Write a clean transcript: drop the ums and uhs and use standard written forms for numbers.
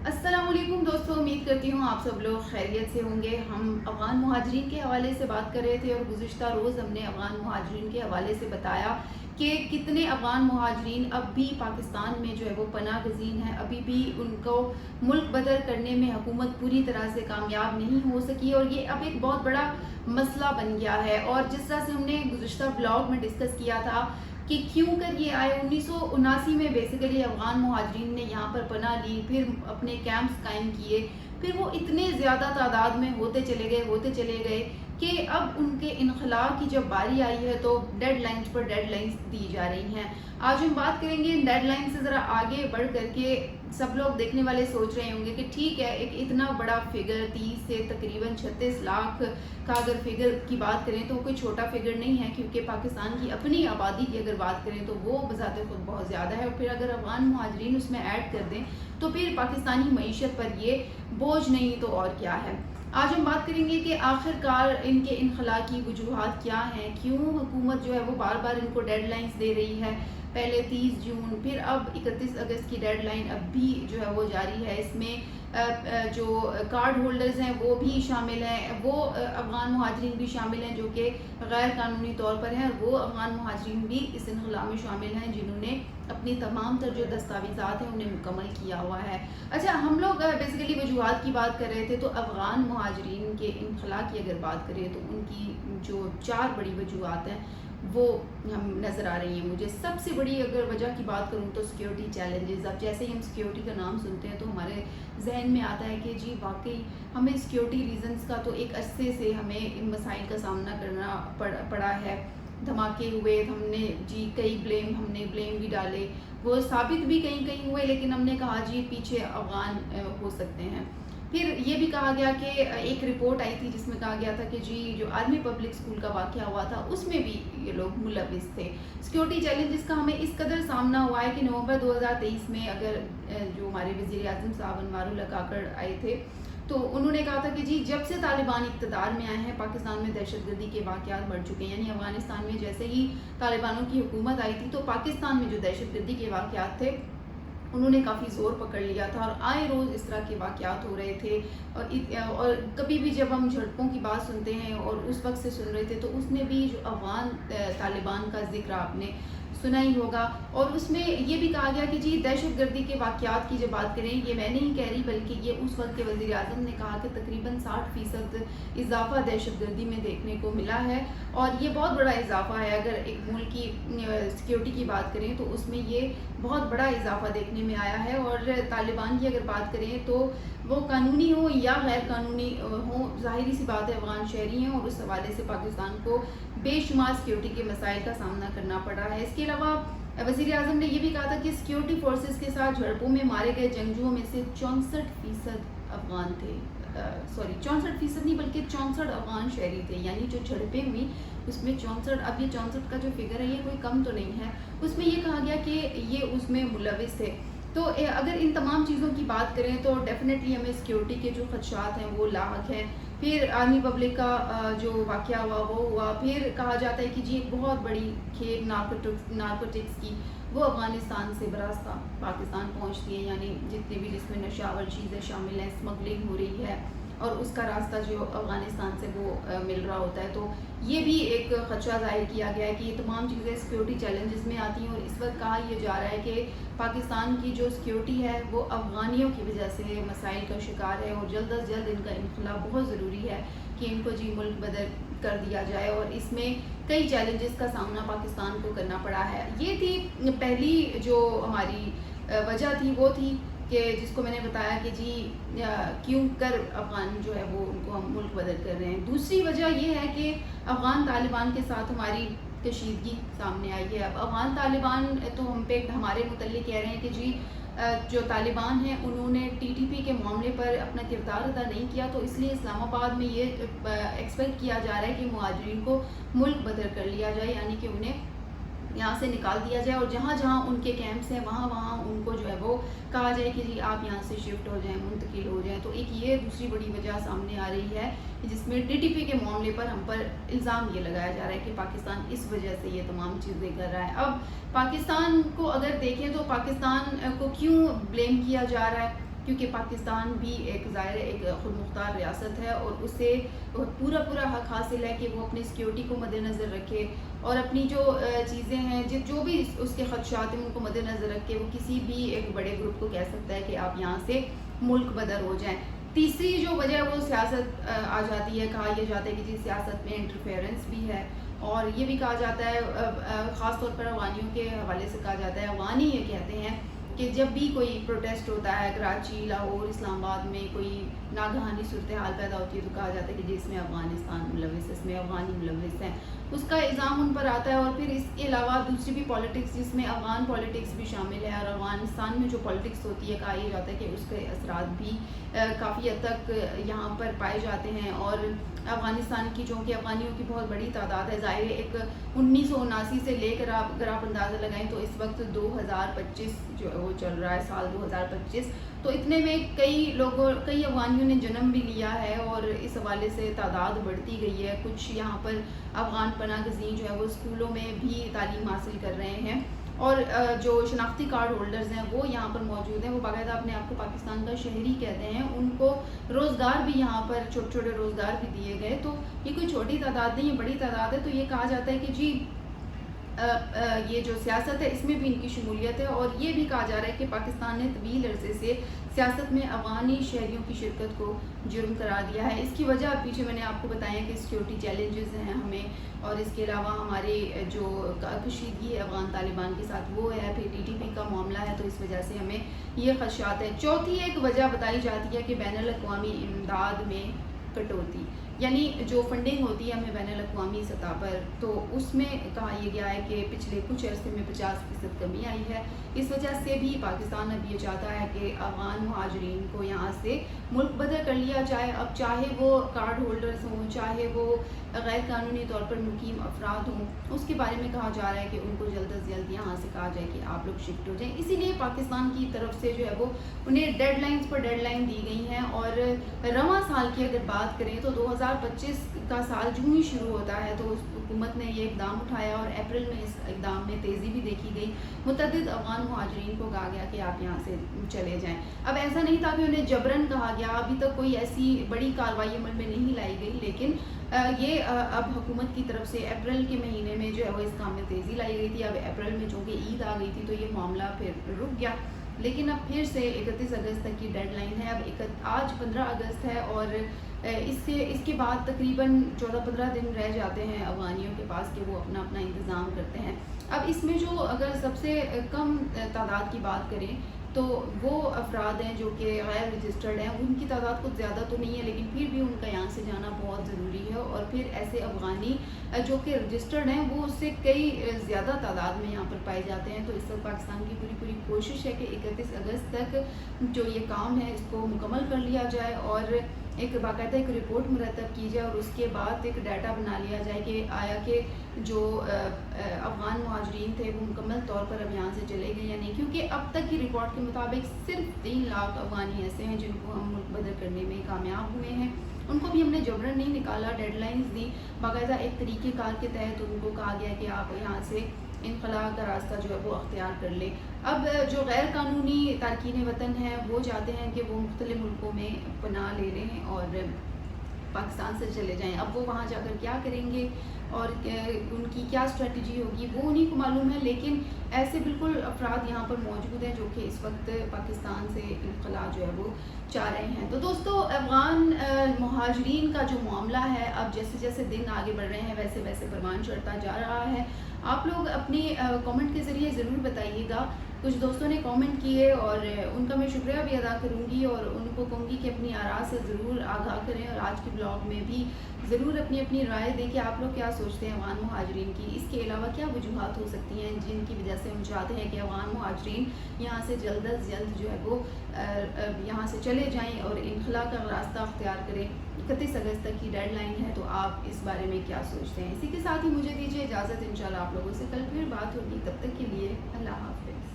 السلام علیکم دوستوں، امید کرتی ہوں آپ سب لوگ خیریت سے ہوں گے۔ ہم افغان مہاجرین کے حوالے سے بات کر رہے تھے اور گزشتہ روز ہم نے افغان مہاجرین کے حوالے سے بتایا کہ کتنے افغان مہاجرین اب بھی پاکستان میں جو ہے وہ پناہ گزین ہیں، ابھی بھی ان کو ملک بدر کرنے میں حکومت پوری طرح سے کامیاب نہیں ہو سکی اور یہ اب ایک بہت بڑا مسئلہ بن گیا ہے۔ اور جس طرح سے ہم نے گزشتہ بلاگ میں ڈسکس کیا تھا کہ کیوں کر یہ آئے، 1979 میں بیسیکلی افغان مہاجرین نے یہاں پر پناہ لی، پھر اپنے کیمپس قائم کیے، پھر وہ اتنے زیادہ تعداد میں ہوتے چلے گئے کہ اب ان کے انخلاء کی جب باری آئی ہے تو ڈیڈ لائنز پر ڈیڈ لائنز دی جا رہی ہیں۔ آج ہم بات کریں گے ان ڈیڈ لائن سے ذرا آگے بڑھ کر کے۔ سب لوگ دیکھنے والے سوچ رہے ہوں گے کہ ٹھیک ہے، ایک اتنا بڑا فگر 30 سے تقریباً 36 لاکھ کا اگر فگر کی بات کریں تو کوئی چھوٹا فگر نہیں ہے، کیونکہ پاکستان کی اپنی آبادی کی اگر بات کریں تو وہ بذات خود بہت زیادہ ہے، اور پھر اگر افغان مہاجرین اس میں ایڈ کر دیں تو پھر پاکستانی معیشت پر یہ بوجھ نہیں تو اور کیا ہے۔ آج ہم بات کریں گے کہ آخر کار ان کے انخلاء کی وجوہات کیا ہیں، کیوں حکومت جو ہے وہ بار بار ان کو ڈیڈ لائنز دے رہی ہے، پہلے 30 جون، پھر اب 31 اگست کی ڈیڈ لائن اب بھی جو ہے وہ جاری ہے۔ اس میں جو کارڈ ہولڈرز ہیں وہ بھی شامل ہیں، وہ افغان مہاجرین بھی شامل ہیں جو کہ غیر قانونی طور پر ہیں، اور وہ افغان مہاجرین بھی اس انخلاء میں شامل ہیں جنہوں نے اپنی تمام تر جو دستاویزات ہیں انہیں مکمل کیا ہوا ہے۔ اچھا، ہم لوگ بیسیکلی وجوہات کی بات کر رہے تھے، تو افغان مہاجرین کے انخلاء کی اگر بات کریں تو ان کی جو 4 بڑی وجوہات ہیں وہ ہم نظر آ رہی ہیں مجھے۔ سب سے بڑی اگر وجہ کی بات کروں تو سیکیورٹی چیلنجز۔ اب جیسے ہی ہم سیکیورٹی کا نام سنتے ہیں تو ہمارے ذہن میں آتا ہے کہ جی واقعی ہمیں سیکیورٹی ریزنز کا تو ایک عرصے سے ہمیں ان مسائل کا سامنا کرنا پڑا ہے۔ دھماکے ہوئے، ہم نے جی ہم نے بلیم بھی ڈالے، وہ ثابت بھی کہیں ہوئے، لیکن ہم نے کہا جی پیچھے افغان ہو سکتے ہیں۔ پھر یہ بھی کہا گیا کہ ایک رپورٹ آئی تھی جس میں کہا گیا تھا کہ جی جو آرمی پبلک اسکول کا واقعہ ہوا تھا اس میں بھی یہ لوگ ملوث تھے۔ سیکیورٹی چیلنجز کا ہمیں اس قدر سامنا ہوا ہے کہ نومبر 2023 میں اگر جو ہمارے وزیر اعظم صاحب انوار اللہ کاکڑ آئے تھے تو انہوں نے کہا تھا کہ جی جب سے طالبان اقتدار میں آئے ہیں پاکستان میں دہشت گردی کے واقعات بڑھ چکے ہیں، یعنی افغانستان میں جیسے ہی طالبانوں کی حکومت آئی تھی تو پاکستان میں جو دہشت گردی کے واقعات تھے انہوں نے کافی زور پکڑ لیا تھا، اور آئے روز اس طرح کے واقعات ہو رہے تھے۔ اور کبھی بھی جب ہم جھڑپوں کی بات سنتے ہیں اور اس وقت سے سن رہے تھے تو اس میں بھی جو افغان طالبان کا ذکر آپ نے سنا ہی ہوگا، اور اس میں یہ بھی کہا گیا کہ جی دہشت گردی کے واقعات کی جب بات کریں، یہ میں نہیں کہہ رہی بلکہ یہ اس وقت کے وزیر اعظم نے کہا کہ تقریباً 60% اضافہ دہشت گردی میں دیکھنے کو ملا ہے، اور یہ بہت بڑا اضافہ ہے۔ اگر ایک ملک کی سیکیورٹی کی بات کریں تو اس میں یہ بہت بڑا اضافہ دیکھنے میں آیا ہے۔ اور طالبان کی اگر بات کریں تو وہ قانونی ہو یا غیر قانونی ہو، ظاہری سی بات ہے افغان شہری ہیں، اور اس حوالے سے پاکستان کو بے شمار سیکیورٹی کے مسائل کا سامنا کرنا پڑ رہا ہے۔ اس کے علاوہ وزیر اعظم نے یہ بھی کہا تھا کہ سیکیورٹی فورسز کے ساتھ جھڑپوں میں مارے گئے جنگجوؤں میں سے 64% افغان تھے، 64% نہیں بلکہ 64 افغان شہری تھے، یعنی جو جھڑپیں ہوئی اس میں 64، اب یہ 64 کا جو فگر ہے یہ کوئی کم تو نہیں ہے، اس میں یہ کہا گیا کہ یہ اس میں ملوث تھے۔ تو اگر ان تمام چیزوں کی بات کریں تو ڈیفینیٹلی ہمیں سیکیورٹی کے جو خدشات ہیں وہ لاحق ہیں۔ پھر آرمی پبلک کا جو واقعہ ہوا وہ ہوا، پھر کہا جاتا ہے کہ جی ایک بہت بڑی کھیپ نارکوٹکس کی وہ افغانستان سے براستہ پاکستان پہنچتی ہے، یعنی جتنے بھی جس میں نشاور چیزیں شامل ہیں، اسمگلنگ ہو رہی ہے اور اس کا راستہ جو افغانستان سے وہ مل رہا ہوتا ہے۔ تو یہ بھی ایک خدشہ ظاہر کیا گیا ہے کہ یہ تمام چیزیں سیکیورٹی چیلنجز میں آتی ہیں، اور اس وقت کہا یہ جا رہا ہے کہ پاکستان کی جو سیکیورٹی ہے وہ افغانیوں کی وجہ سے مسائل کا شکار ہے، اور جلد از جلد ان کا انخلاء بہت ضروری ہے کہ ان کو جی ملک بدر کر دیا جائے، اور اس میں کئی چیلنجز کا سامنا پاکستان کو کرنا پڑا ہے۔ یہ تھی پہلی جو ہماری وجہ تھی، وہ تھی کہ جس کو میں نے بتایا کہ جی کیوں کر افغان جو ہے وہ ان کو ہم ملک بدر کر رہے ہیں۔ دوسری وجہ یہ ہے کہ افغان طالبان کے ساتھ ہماری کشیدگی سامنے آئی ہے۔ اب افغان طالبان تو ہم پہ ہمارے متعلق کہہ رہے ہیں کہ جی جو طالبان ہیں انہوں نے ٹی ٹی پی کے معاملے پر اپنا کردار ادا نہیں کیا، تو اس لیے اسلام آباد میں یہ ایکسپیکٹ کیا جا رہا ہے کہ مہاجرین کو ملک بدر کر لیا جائے، یعنی کہ انہیں یہاں سے نکال دیا جائے، اور جہاں جہاں ان کے کیمپس ہیں وہاں ان کو جو ہے وہ کہا جائے کہ جی آپ یہاں سے شفٹ ہو جائیں، منتقل ہو جائیں۔ تو ایک یہ دوسری بڑی وجہ سامنے آ رہی ہے جس میں ٹی ٹی پی کے معاملے پر ہم پر الزام یہ لگایا جا رہا ہے کہ پاکستان اس وجہ سے یہ تمام چیزیں کر رہا ہے۔ اب پاکستان کو اگر دیکھیں تو پاکستان کو کیوں بلیم کیا جا رہا ہے، کیونکہ پاکستان بھی ایک ظاہر ایک خود مختار ریاست ہے اور اسے پورا حق حاصل ہے کہ وہ اپنی سیکیورٹی کو مد نظر رکھے اور اپنی جو چیزیں ہیں جو بھی اس کے خدشات ہیں ان کو مد نظر رکھ کے وہ کسی بھی ایک بڑے گروپ کو کہہ سکتا ہے کہ آپ یہاں سے ملک بدر ہو جائیں۔ تیسری جو وجہ وہ سیاست آ جاتی ہے، کہا یہ جاتا ہے کہ جی سیاست میں انٹرفیئرنس بھی ہے، اور یہ بھی کہا جاتا ہے خاص طور پر افغانیوں کے حوالے سے کہا جاتا ہے، افغانی یہ کہتے ہیں کہ جب بھی کوئی پروٹیسٹ ہوتا ہے کراچی، لاہور، اسلام آباد میں کوئی ناگہانی صورتحال پیدا ہوتی ہے تو کہا جاتا ہے کہ جس میں افغانستان ملوث، اس میں افغانی ملوث ہیں، اس کا الزام ان پر آتا ہے۔ اور پھر اس کے علاوہ دوسری بھی پالیٹکس جس میں افغان پالیٹکس بھی شامل ہے، اور افغانستان میں جو پالیٹکس ہوتی ہے کہا یہ جاتا ہے کہ اس کے اثرات بھی کافی حد تک یہاں پر پائے جاتے ہیں۔ اور افغانستان کی چونکہ افغانیوں کی بہت بڑی تعداد ہے، ظاہر ایک 1979 سے لے کر اگر آپ اندازہ لگائیں تو اس وقت 2025 جو وہ چل رہا ہے، سال 2025، تو اتنے میں کئی افغانیوں نے جنم بھی لیا ہے اور اس حوالے سے تعداد بڑھتی گئی ہے۔ کچھ یہاں پر افغان پناہ گزین جو ہے وہ اسکولوں میں بھی تعلیم حاصل کر رہے ہیں، اور جو شناختی کارڈ ہولڈرز ہیں وہ یہاں پر موجود ہیں، وہ باقاعدہ اپنے آپ کو پاکستان کا شہری کہتے ہیں، ان کو روزگار بھی یہاں پر چھوٹے روزگار بھی دیے گئے۔ تو یہ کوئی چھوٹی تعداد نہیں، یہ بڑی تعداد ہے۔ تو یہ کہا جاتا ہے کہ جی یہ جو سیاست ہے اس میں بھی ان کی شمولیت ہے، اور یہ بھی کہا جا رہا ہے کہ پاکستان نے طویل عرصے سے سیاست میں افغانی شہریوں کی شرکت کو جرم قرار دیا ہے۔ اس کی وجہ پیچھے میں نے آپ کو بتایا کہ سیکیورٹی چیلنجز ہیں ہمیں، اور اس کے علاوہ ہمارے جو کشیدگی ہے افغان طالبان کے ساتھ وہ ہے، پھر ٹی ٹی پی کا معاملہ ہے، تو اس وجہ سے ہمیں یہ خدشات ہے۔ چوتھی ایک وجہ بتائی جاتی ہے کہ بین الاقوامی امداد میں کٹوتی، یعنی جو فنڈنگ ہوتی ہے ہمیں بین الاقوامی سطح پر، تو اس میں کہا یہ گیا ہے کہ پچھلے کچھ عرصے میں 50% کمی آئی ہے۔ اس وجہ سے بھی پاکستان اب یہ چاہتا ہے کہ افغان مہاجرین کو یہاں سے ملک بدر کر لیا جائے، اب چاہے وہ کارڈ ہولڈرز ہوں، چاہے وہ غیر قانونی طور پر مقیم افراد ہوں، اس کے بارے میں کہا جا رہا ہے کہ ان کو جلد از جلد یہاں سے کہا جائے کہ آپ لوگ شفٹ ہو جائیں۔ اسی لیے پاکستان کی طرف سے جو ہے وہ انہیں ڈیڈ لائنز پر ڈیڈ لائن دی گئی ہیں، اور رواں سال کی اگر بات کریں تو 2025 کا سال جو ہی شروع ہوتا ہے تو حکومت نے یہ اقدام اٹھایا، اور اپریل میں اس اقدام میں تیزی بھی دیکھی گئی، متعدد افغان مہاجرین کو کہا گیا کہ آپ یہاں سے چلے جائیں۔ اب ایسا نہیں تھا کہ انہیں جبرن کہا گیا، ابھی تک کوئی ایسی بڑی کارروائی عمل میں نہیں لائی گئی، لیکن یہ اب حکومت کی طرف سے اپریل کے مہینے میں جو ہے وہ اس کام میں تیزی لائی گئی تھی۔ اب اپریل میں چونکہ عید آ گئی تھی تو یہ معاملہ پھر رک گیا، لیکن اب پھر سے 31 اگست تک کی ڈیڈ لائن ہے۔ اب آج 15 اگست ہے، اور اس کے بعد تقریباً 14-15 دن رہ جاتے ہیں افغانیوں کے پاس کہ وہ اپنا انتظام کرتے ہیں۔ اب اس میں جو اگر سب سے کم تعداد کی بات کریں تو وہ افراد ہیں جو کہ غیر رجسٹرڈ ہیں، ان کی تعداد کچھ زیادہ تو نہیں ہے، لیکن پھر بھی ان کا یہاں سے جانا بہت ضروری ہے، اور پھر ایسے افغانی جو کہ رجسٹرڈ ہیں وہ اس سے کئی زیادہ تعداد میں یہاں پر پائے جاتے ہیں۔ تو اس وقت پاکستان کی پوری کوشش ہے کہ 31 اگست تک جو یہ کام ہے اس کو مکمل کر لیا جائے، اور ایک باقاعدہ ایک رپورٹ مرتب کی جائے، اور اس کے بعد ایک ڈیٹا بنا لیا جائے کہ آیا کہ جو افغان مہاجرین تھے وہ مکمل طور پر اب یہاں سے چلے گئے یا نہیں، کیونکہ اب تک کی رپورٹ کے مطابق صرف 3 لاکھ افغانی ایسے ہیں جن کو ہم ملک بدر کرنے میں کامیاب ہوئے ہیں۔ ان کو بھی ہم نے جبرن نہیں نکالا، ڈیڈ لائنز دی، باقاعدہ ایک طریقہ کار کے تحت ان کو کہا گیا کہ آپ یہاں سے انخلاء کا راستہ جو ہے وہ اختیار کر لیں۔ اب جو غیر قانونی تارکین وطن ہیں وہ چاہتے ہیں کہ وہ مختلف ملکوں میں پناہ لے لیں اور پاکستان سے چلے جائیں۔ اب وہ وہاں جا کر کیا کریں گے اور ان کی کیا اسٹریٹجی ہوگی وہ انہیں کو معلوم ہے، لیکن ایسے بالکل افراد یہاں پر موجود ہیں جو کہ اس وقت پاکستان سے انخلاء جو ہے وہ چاہ رہے ہیں۔ تو دوستو، افغان مہاجرین کا جو معاملہ ہے اب جیسے جیسے دن آگے بڑھ رہے ہیں ویسے ویسے پروان چڑھتا جا رہا ہے۔ آپ لوگ اپنی کامنٹ کے ذریعے ضرور بتائیے گا، کچھ دوستوں نے کامنٹ کیے اور ان کا میں شکریہ بھی ادا کروں گی، اور ان کو کہوں گی کہ اپنی آراء سے ضرور آگاہ کریں، اور آج کے بلاگ میں بھی ضرور اپنی رائے دیں کہ آپ لوگ کیا سوچتے ہیں افغان مہاجرین کی، اس کے علاوہ کیا وجوہات ہو سکتی ہیں جن کی وجہ سے ہم چاہتے ہیں کہ افغان مہاجرین یہاں سے جلد از جلد جو ہے وہ یہاں سے چلے جائیں اور انخلاء کا راستہ اختیار کریں۔ 31 اگست تک کی ڈیڈ لائن ہے، تو آپ اس بارے میں کیا سوچتے ہیں؟ اسی کے ساتھ ہی مجھے دیجیے اجازت، انشاءاللہ آپ لوگوں سے کل پھر بات ہوگی، تب تک کے لیے اللہ حافظ۔